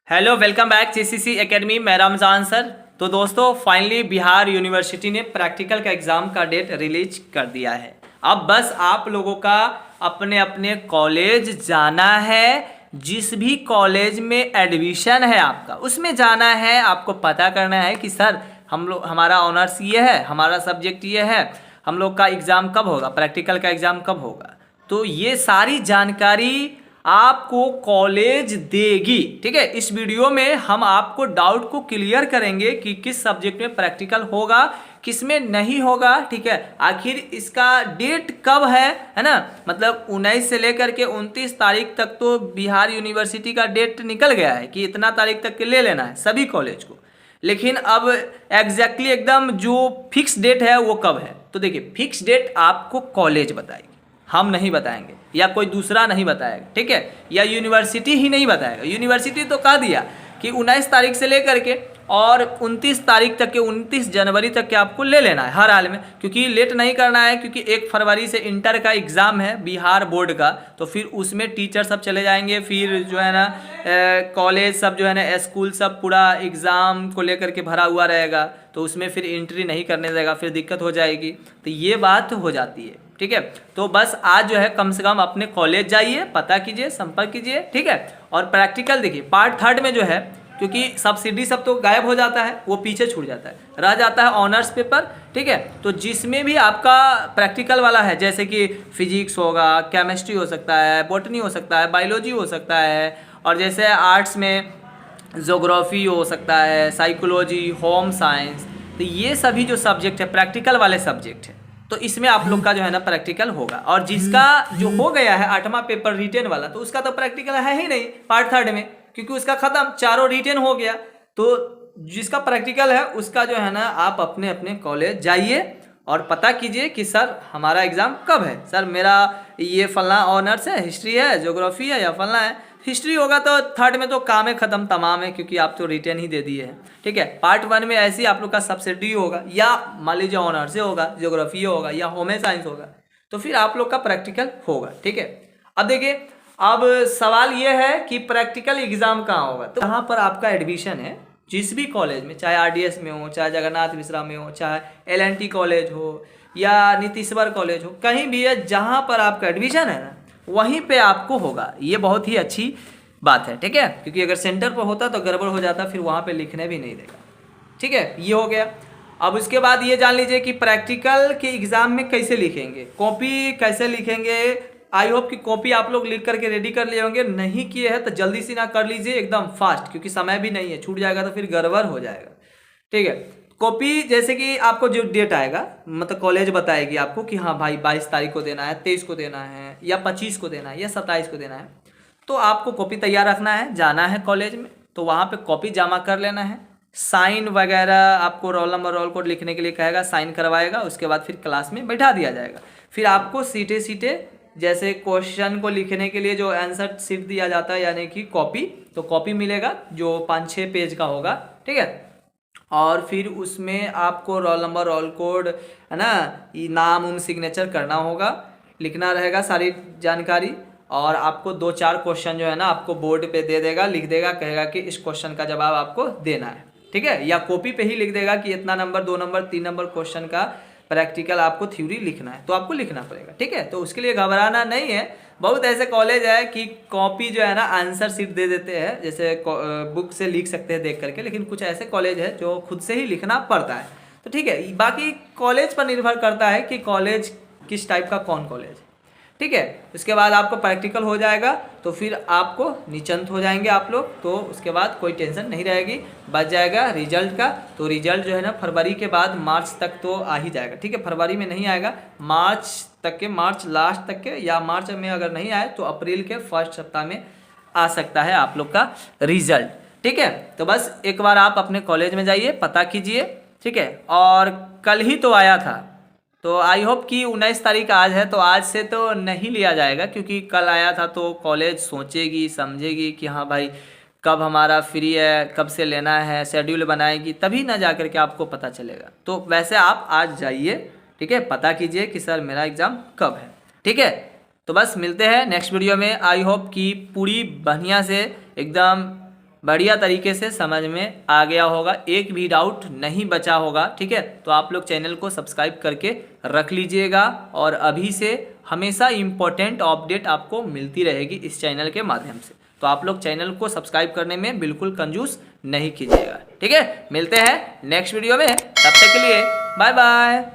Hello, welcome back GCC academy. मैं Ramzan sir. तो दोस्तों, फाइनली बिहार यूनिवर्सिटी ने प्रैक्टिकल का एग्ज़ाम का डेट रिलीज कर दिया है। अब बस आप लोगों का अपने अपने कॉलेज जाना है। जिस भी कॉलेज में एडमिशन है आपका, उसमें जाना है। आपको पता करना है कि सर हमारा ऑनर्स ये है, हमारा सब्जेक्ट ये है, हम लोग का एग्ज़ाम कब होगा, प्रैक्टिकल का एग्ज़ाम कब होगा। तो ये सारी जानकारी आपको कॉलेज देगी। ठीक है, इस वीडियो में हम आपको डाउट को क्लियर करेंगे कि किस सब्जेक्ट में प्रैक्टिकल होगा, किस में नहीं होगा। ठीक है, आखिर इसका डेट कब है ना। मतलब 19 से लेकर के 29 तारीख तक तो बिहार यूनिवर्सिटी का डेट निकल गया है कि इतना तारीख तक के ले लेना है सभी कॉलेज को। लेकिन अब एग्जैक्टली एकदम जो फिक्स डेट है वो कब है, तो देखिए फिक्स डेट आपको कॉलेज बताएगी, हम नहीं बताएंगे या कोई दूसरा नहीं बताएगा। ठीक है, या यूनिवर्सिटी ही नहीं बताएगा। यूनिवर्सिटी तो कह दिया कि 19 तारीख से लेकर के और 29 तारीख तक के 29 जनवरी तक के आपको ले लेना है हर हाल में, क्योंकि लेट नहीं करना है। क्योंकि 1 फरवरी से इंटर का एग्ज़ाम है बिहार बोर्ड का, तो फिर उसमें टीचर सब चले जाएंगे। फिर जो है ना कॉलेज सब जो है ना स्कूल सब पूरा एग्ज़ाम को लेकर के भरा हुआ रहेगा, तो उसमें फिर एंट्री नहीं करने देगा, फिर दिक्कत हो जाएगी। तो ये बात हो जाती है। ठीक है, तो बस आज जो है कम से कम अपने कॉलेज जाइए, पता कीजिए, संपर्क कीजिए। ठीक है, और प्रैक्टिकल देखिए पार्ट 3 में जो है, क्योंकि सब्सिडी सब तो गायब हो जाता है, वो पीछे छूट जाता है, रह जाता है ऑनर्स पेपर। ठीक है, तो जिसमें भी आपका प्रैक्टिकल वाला है, जैसे कि फिजिक्स होगा, केमिस्ट्री हो सकता है, बॉटनी हो सकता है, बायोलॉजी हो सकता है, और जैसे आर्ट्स में ज्योग्राफी हो सकता है, साइकोलॉजी, होम साइंस, तो ये सभी जो सब्जेक्ट है प्रैक्टिकल वाले सब्जेक्ट है, तो इसमें आप लोग का जो है ना प्रैक्टिकल होगा। और जिसका जो हो गया है 8वां पेपर रिटेन वाला, तो उसका तो प्रैक्टिकल है ही नहीं पार्ट 3 में, क्योंकि उसका खत्म, चारों रिटेन हो गया। तो जिसका प्रैक्टिकल है उसका जो है ना आप अपने अपने कॉलेज जाइए और पता कीजिए कि सर हमारा एग्ज़ाम कब है। सर मेरा ये फलना ऑनर्स है, हिस्ट्री है, ज्योग्राफी है, या फलना है। हिस्ट्री होगा तो 3rd में तो काम है ख़त्म तमाम है, क्योंकि आप तो रिटेन ही दे दिए हैं। ठीक है, पार्ट 1 में ऐसे ही आप लोग का सब्सिडी होगा, या मान लीजिए ऑनर्स से होगा, ज्योग्राफी होगा, या होम साइंस होगा, तो फिर आप लोग का प्रैक्टिकल होगा। ठीक है, अब देखिए, अब सवाल ये है कि प्रैक्टिकल एग्जाम कहाँ होगा। तो जहाँ पर आपका एडमिशन है, जिस भी कॉलेज में, चाहे आरडीएस में हो, चाहे जगन्नाथ मिश्रा में हो, चाहे एलएनटी कॉलेज हो, या नीतीश्वर कॉलेज हो, कहीं भी है जहाँ पर आपका एडमिशन है ना, वहीं पे आपको होगा। ये बहुत ही अच्छी बात है। ठीक है, क्योंकि अगर सेंटर पर होता तो गड़बड़ हो जाता, फिर वहाँ पे लिखने भी नहीं देगा। ठीक है, ये हो गया। अब उसके बाद ये जान लीजिए कि प्रैक्टिकल के एग्ज़ाम में कैसे लिखेंगे, कॉपी कैसे लिखेंगे। आई होप कि कॉपी आप लोग लिख करके रेडी कर लिए होंगे। नहीं किए हैं तो जल्दी से ना कर लीजिए एकदम फास्ट, क्योंकि समय भी नहीं है, छूट जाएगा तो फिर गड़बड़ हो जाएगा। ठीक है, कॉपी जैसे कि आपको जो डेट आएगा, मतलब कॉलेज बताएगी आपको कि हाँ भाई 22 तारीख को देना है, 23 को देना है, या 25 को देना है, या 27 को देना है, तो आपको कॉपी तैयार रखना है। जाना है कॉलेज में तो वहाँ पे कॉपी जमा कर लेना है। साइन वगैरह आपको रोल नंबर रोल कोड लिखने के लिए कहेगा, साइन करवाएगा, उसके बाद फिर क्लास में बैठा दिया जाएगा। फिर आपको सीटे सीटे जैसे क्वेश्चन को लिखने के लिए जो आंसर शीट दिया जाता है, यानी कि कॉपी, तो कॉपी मिलेगा जो 5-6 पेज का होगा। ठीक है, और फिर उसमें आपको रोल नंबर रोल कोड है ना, नाम उम सिग्नेचर करना होगा, लिखना रहेगा सारी जानकारी। और आपको 2-4 क्वेश्चन जो है ना आपको बोर्ड पे दे देगा, लिख देगा, कहेगा कि इस क्वेश्चन का जवाब आपको देना है। ठीक है, या कॉपी पे ही लिख देगा कि इतना नंबर, 2 नंबर, 3 नंबर क्वेश्चन का प्रैक्टिकल आपको थ्योरी लिखना है, तो आपको लिखना पड़ेगा। ठीक है, तो उसके लिए घबराना नहीं है। बहुत ऐसे कॉलेज है कि कॉपी जो है ना आंसर शीट दे देते हैं, जैसे बुक से लिख सकते हैं देख करके, लेकिन कुछ ऐसे कॉलेज है जो खुद से ही लिखना पड़ता है। तो ठीक है, बाकी कॉलेज पर निर्भर करता है कि कॉलेज किस टाइप का, कौन कॉलेज। ठीक है, उसके बाद आपको प्रैक्टिकल हो जाएगा तो फिर आपको निश्चिंत हो जाएंगे आप लोग। तो उसके बाद कोई टेंशन नहीं रहेगी, बच जाएगा रिजल्ट का। तो रिजल्ट जो है ना फरवरी के बाद मार्च तक तो आ ही जाएगा। ठीक है, फरवरी में नहीं आएगा, मार्च तक के, मार्च लास्ट तक के, या मार्च में अगर नहीं आए तो अप्रैल के फर्स्ट सप्ताह में आ सकता है आप लोग का रिजल्ट। ठीक है, तो बस एक बार आप अपने कॉलेज में जाइए, पता कीजिए। ठीक है, और कल ही तो आया था, तो आई होप कि 19 तारीख आज है, तो आज से तो नहीं लिया जाएगा, क्योंकि कल आया था। तो कॉलेज सोचेगी समझेगी कि हाँ भाई कब हमारा फ्री है, कब से लेना है, शेड्यूल बनाएगी, तभी ना जा कर के आपको पता चलेगा। तो वैसे आप आज जाइए, ठीक है, पता कीजिए कि सर मेरा एग्ज़ाम कब है। ठीक है, तो बस मिलते हैं नेक्स्ट वीडियो में। आई होप कि पूरी बढ़िया से एकदम बढ़िया तरीके से समझ में आ गया होगा, एक भी डाउट नहीं बचा होगा। ठीक है, तो आप लोग चैनल को सब्सक्राइब करके रख लीजिएगा और अभी से हमेशा इम्पोर्टेंट अपडेट आपको मिलती रहेगी इस चैनल के माध्यम से। तो आप लोग चैनल को सब्सक्राइब करने में बिल्कुल कंजूस नहीं कीजिएगा। ठीक है, मिलते हैं नेक्स्ट वीडियो में, तब तक के लिए बाय बाय।